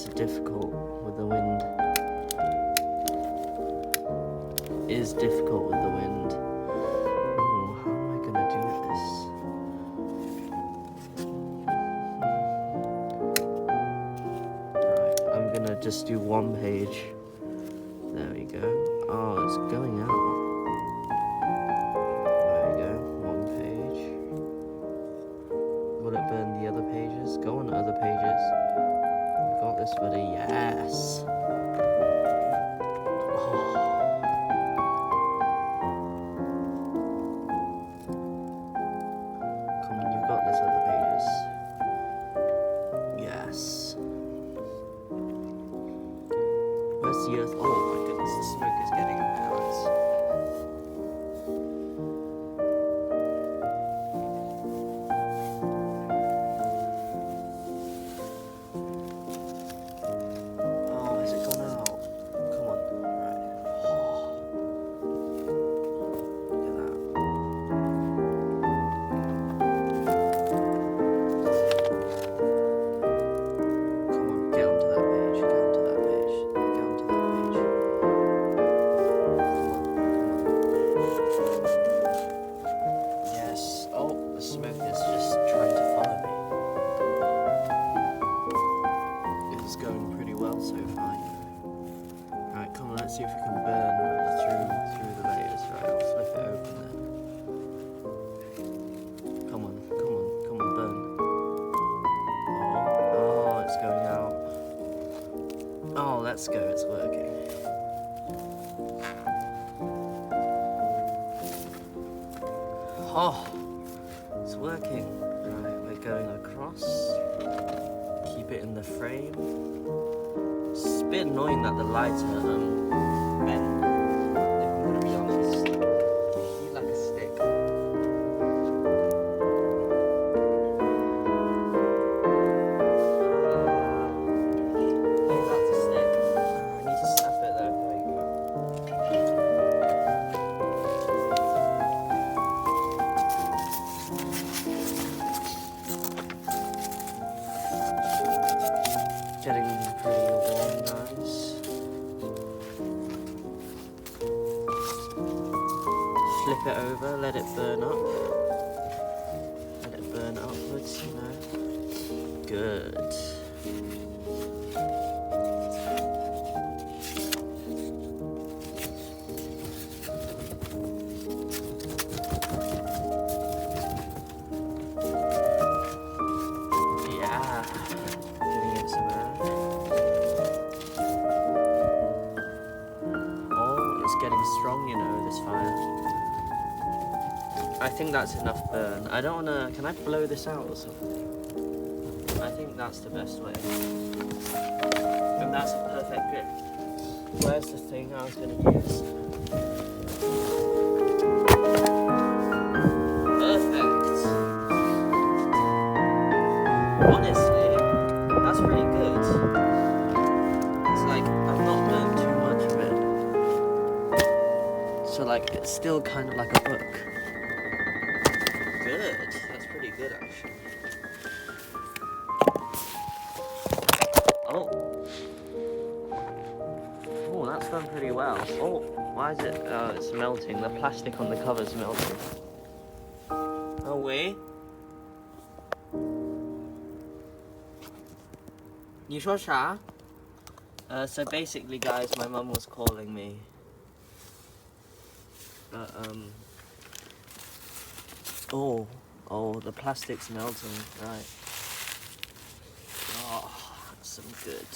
is difficult with the wind. It is difficult with the wind. Ooh, how am I gonna do this? Right, I'm gonna just do one page. There we go. Oh, it's going out. There we go, one page. Will it burn the other pages? Go on to other pages. We've got this, buddy. Yes. Come on, you've got this other pages. Yes. Where's the earth? Oh my goodness, the smoke is getting in my eyes. Oh, has it gone out? Come on. Right. Oh. Look at that. Come on, get onto that page. Get onto that page. Get onto that page. Yes. Oh, the smoke is just trying to follow me. It's going pretty well so far. Right, come on, let's see if we can burn through the layers. Right, I'll flip it open then. Come on, burn. Oh, it's going out. Oh, let's go, it's working. Oh, it's working. Right, we're going across. Keep it in the frame. It's a bit annoying that the lights are bent. If I'm gonna be honest. They feel like a stick. Maybe that's a stick. I need to snap it though. There you go. Getting pretty warm, guys. Flip it over, let it burn up. Let it burn upwards, you know. Good. Yeah. Giving it some air. Oh, it's getting strong, you know, this fire. I think that's enough burn. I don't wanna, can I blow this out or something? I think that's the best way. And that's a perfect grip. Where's the thing I was gonna use? Perfect. Honestly, that's pretty good. It's like, I've not burned too much of it. So like, it's still kind of like a book. Good, that's pretty good actually. Oh, that's done pretty well. Oh, why is it? Oh, it's melting. The plastic on the cover's melting. Oh wait. 你说啥? So basically, guys, my mum was calling me. Oh, the plastic's melting, right. Oh, that's some good.